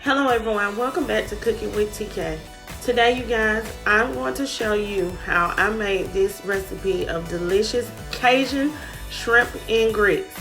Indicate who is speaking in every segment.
Speaker 1: Hello everyone, welcome back to Cooking with TK. Today you guys, I'm going to show you how I made this recipe of delicious Cajun shrimp and grits.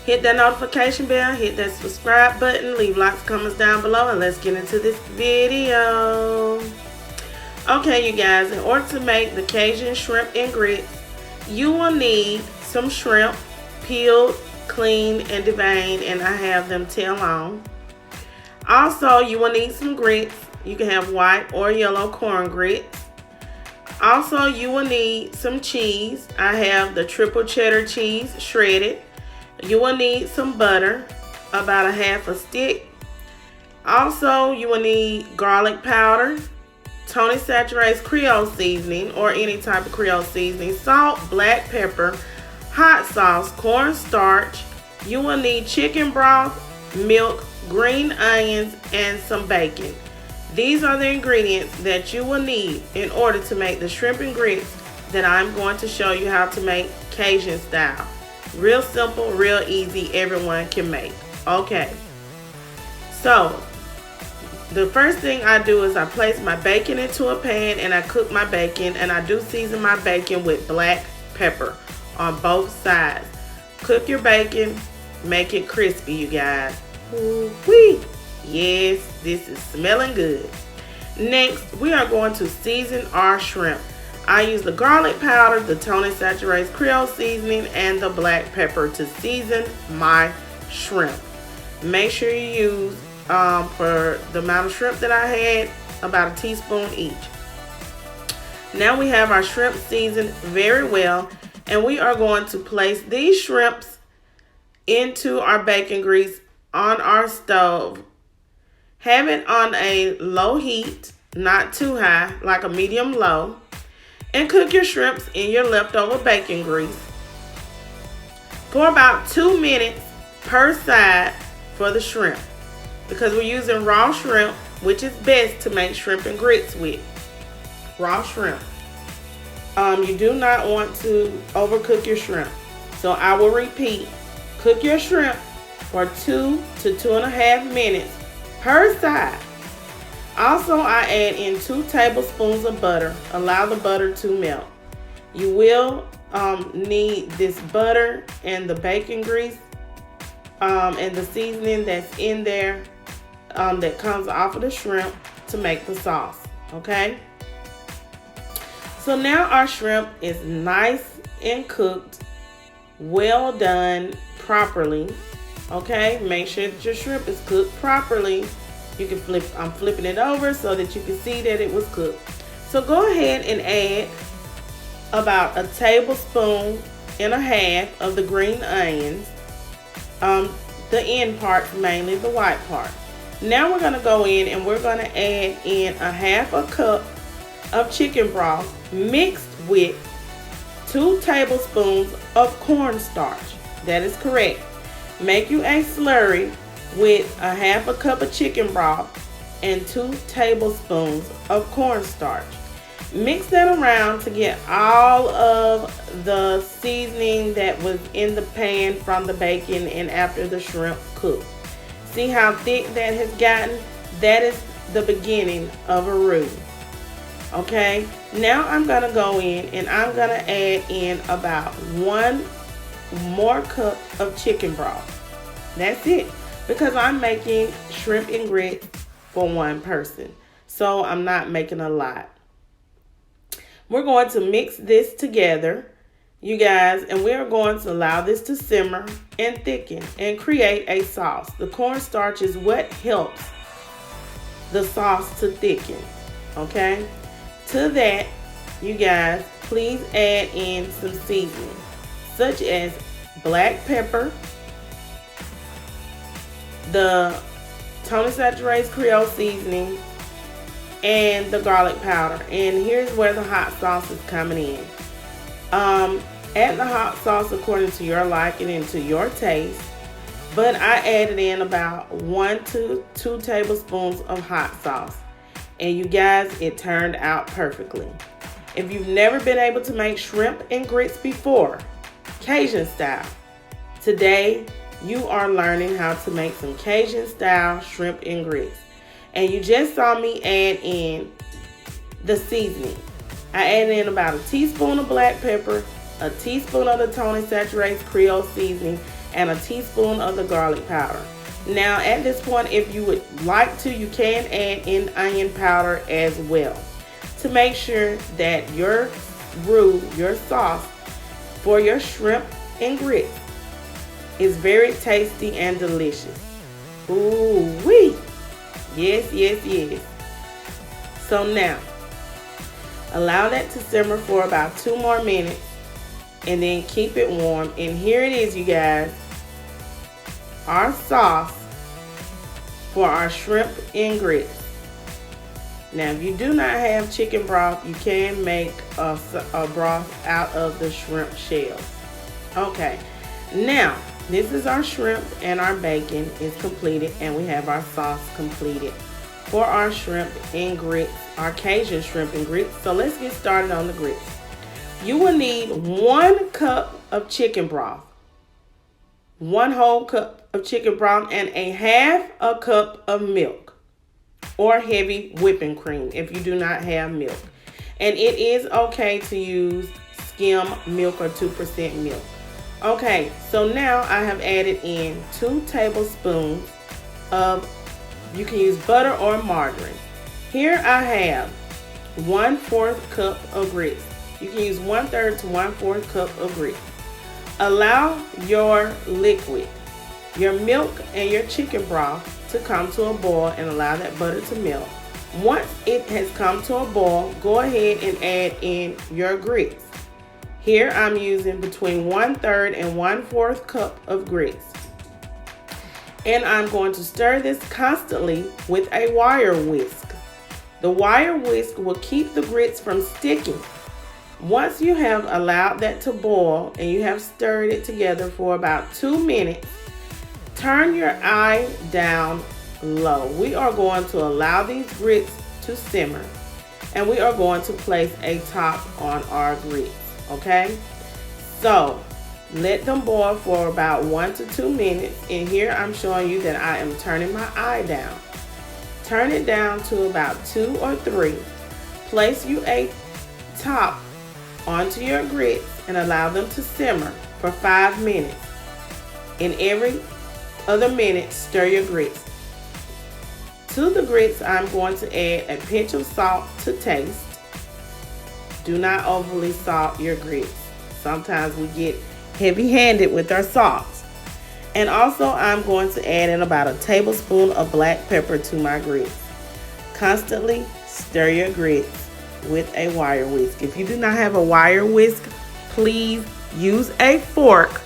Speaker 1: Hit that notification bell, hit that subscribe button, leave lots of comments down below, and let's get into this video. Okay you guys, in order to make the Cajun shrimp and grits, you will need some shrimp, peeled, cleaned, and deveined, and I have them tail on. Also, you will need some grits. You can have white or yellow corn grits. Also, you will need some cheese. I have the triple cheddar cheese shredded. You will need some butter, about a half a stick. Also, you will need garlic powder, Tony Saturate's Creole seasoning or any type of Creole seasoning, salt, black pepper, hot sauce, cornstarch. You will need chicken broth, milk, green onions, and some bacon. These are the ingredients that you will need in order to make the shrimp and grits that I'm going to show you how to make Cajun style. Real simple, real easy, everyone can make. Okay, so the first thing I do is I place my bacon into a pan and I cook my bacon, and I do season my bacon with black pepper on both sides. Cook your bacon, make it crispy, you guys. Ooh-wee. Yes, this is smelling good. Next, we are going to season our shrimp. I use the garlic powder, the Tony Saturate's Creole seasoning, and the black pepper to season my shrimp. Make sure you use, for the amount of shrimp that I had, about a teaspoon each. Now we have our shrimp seasoned very well, and we are going to place these shrimps into our bacon grease on our stove. Have it on a low heat, not too high, like a medium low, and cook your shrimps in your leftover bacon grease for about 2 minutes per side for the shrimp, because we're using raw shrimp, which is best to make shrimp and grits with. Raw shrimp. You do not want to overcook your shrimp, so I will repeat: cook your shrimp for 2 to 2.5 minutes per side. Also, I add in 2 tablespoons of butter. Allow the butter to melt. You will need this butter and the bacon grease and the seasoning that's in there that comes off of the shrimp to make the sauce. Okay? So now our shrimp is nice and cooked, well done, properly. Okay, make sure that your shrimp is cooked properly. You can I'm flipping it over so that you can see that it was cooked. So go ahead and add about 1.5 tablespoons of the green onions, the end part, mainly the white part. Now we're gonna go in and we're gonna add in 1/2 cup of chicken broth mixed with 2 tablespoons of cornstarch. That is correct. Make you a slurry with 1/2 cup of chicken broth and 2 tablespoons of cornstarch. Mix that around to get all of the seasoning that was in the pan from the bacon and after the shrimp cooked. See how thick that has gotten? That is the beginning of a roux. Okay, now I'm gonna go in and I'm gonna add in about 1 more cup of chicken broth. That's it, because I'm making shrimp and grits for 1 person, so I'm not making a lot. We're going to mix this together, you guys, and we're going to allow this to simmer and thicken and create a sauce. The cornstarch is what helps the sauce to thicken. Okay, to that, you guys, please add in some seasoning such as black pepper, the Tony Saturate's Creole seasoning, and the garlic powder. And here's where the hot sauce is coming in. Add the hot sauce according to your liking and to your taste, but I added in about 1 to 2 tablespoons of hot sauce, and you guys, it turned out perfectly. If you've never been able to make shrimp and grits before, Cajun style, today you are learning how to make some Cajun style shrimp and grits. And you just saw me add in the seasoning. I added in about a teaspoon of black pepper, a teaspoon of the Tony Saturates Creole seasoning, and a teaspoon of the garlic powder. Now at this point, if you would like to, you can add in onion powder as well to make sure that your roux, your sauce for your shrimp and grits is very tasty and delicious. Ooh wee! Yes, yes, yes. So now, allow that to simmer for about 2 more minutes and then keep it warm. And here it is, you guys. Our sauce for our shrimp and grits. Now, if you do not have chicken broth, you can make a broth out of the shrimp shells. Okay, now this is our shrimp and our bacon is completed, and we have our sauce completed for our shrimp and grits, our Cajun shrimp and grits. So let's get started on the grits. You will need 1 cup of chicken broth, 1 whole cup of chicken broth, and a half a cup of milk or heavy whipping cream if you do not have milk. And it is okay to use skim milk or 2% milk. Okay, so now I have added in 2 tablespoons of, you can use butter or margarine. Here I have 1/4 cup of grits. You can use 1/3 to 1/4 cup of grits. Allow your liquid, your milk and your chicken broth to come to a boil and allow that butter to melt. Once it has come to a boil, go ahead and add in your grits. Here I'm using between 1/3 and 1/4 cup of grits. And I'm going to stir this constantly with a wire whisk. The wire whisk will keep the grits from sticking. Once you have allowed that to boil and you have stirred it together for about 2 minutes, turn your eye down low. We are going to allow these grits to simmer, and we are going to place a top on our grits. Okay, so let them boil for about 1 to 2 minutes, and here I'm showing you that I am turning my eye down. Turn it down to about 2 or 3. Place you a top onto your grits and allow them to simmer for 5 minutes. In every other minute, stir your grits. To the grits, I'm going to add a pinch of salt to taste. Do not overly salt your grits. Sometimes we get heavy-handed with our salts. And also, I'm going to add in about a tablespoon of black pepper to my grits. Constantly stir your grits with a wire whisk. If you do not have a wire whisk, please use a fork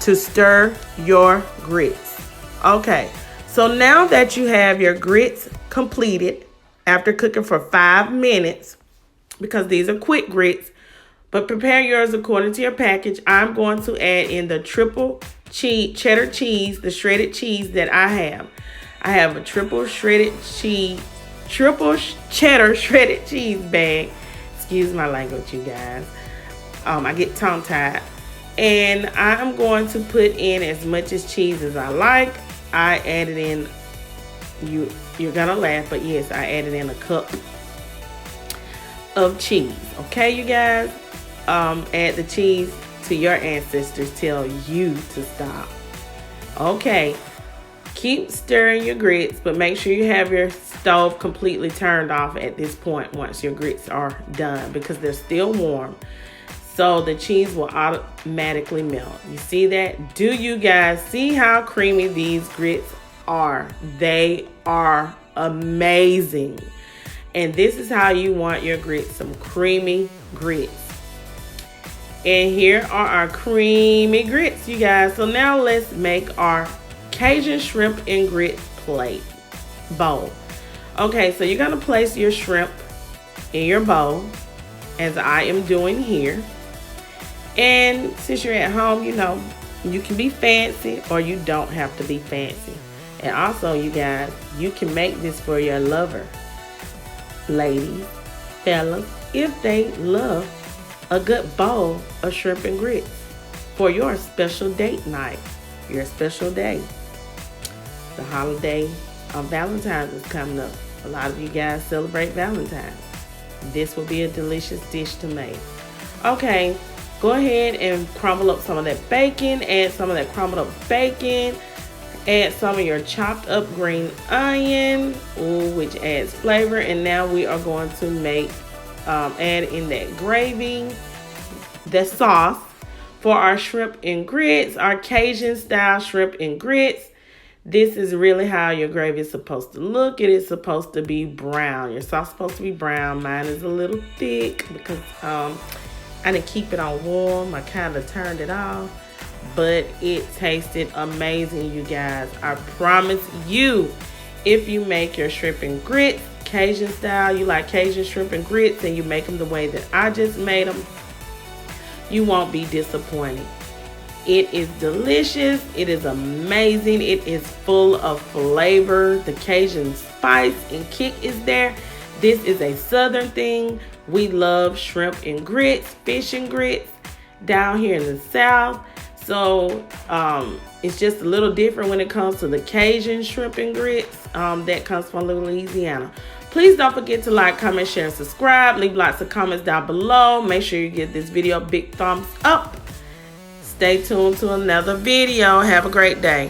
Speaker 1: to stir your grits. Okay, so now that you have your grits completed after cooking for 5 minutes, because these are quick grits, but prepare yours according to your package, I'm going to add in the triple cheddar cheese, the shredded cheese that I have. I have a triple cheddar shredded cheese bag. Excuse my language, you guys. I get tongue-tied. And I'm going to put in as much as cheese as I like. I added in, you're gonna laugh, but yes, I added in a cup of cheese. Okay, you guys, add the cheese to your ancestors tell you to stop. Okay, keep stirring your grits, but make sure you have your stove completely turned off at this point once your grits are done, because they're still warm, so the cheese will automatically melt. You see that? Do you guys see how creamy these grits are? They are amazing. And this is how you want your grits, some creamy grits. And here are our creamy grits, you guys. So now let's make our Cajun shrimp and grit bowl. Okay, so you're gonna place your shrimp in your bowl, as I am doing here. And since you're at home, you know, you can be fancy or you don't have to be fancy. And also, you guys, you can make this for your lover. Ladies, fellas, if they love a good bowl of shrimp and grits for your special date night. your special day. The holiday on Valentine's is coming up. A lot of you guys celebrate Valentine's. This will be a delicious dish to make. Okay, go ahead and crumble up some of that bacon. Add some of that crumbled up bacon. Add some of your chopped up green onion, which adds flavor. And now we are going to make, add in that gravy, the sauce for our shrimp and grits, our Cajun style shrimp and grits. This is really how your gravy is supposed to look. It is supposed to be brown. Your sauce is supposed to be brown. Mine is a little thick because I didn't keep it on warm. I kind of turned it off. But it tasted amazing, you guys. I promise you, if you make your shrimp and grits Cajun style, you like Cajun shrimp and grits, and you make them the way that I just made them, you won't be disappointed. It is delicious. It is amazing. It is full of flavor. The Cajun spice and kick is there. This is a southern thing. We love shrimp and grits, fish and grits down here in the South. So it's just a little different when it comes to the Cajun shrimp and grits that comes from Louisiana. Please don't forget to like, comment, share, and subscribe. Leave lots of comments down below. Make sure you give this video a big thumbs up. Stay tuned to another video. Have a great day.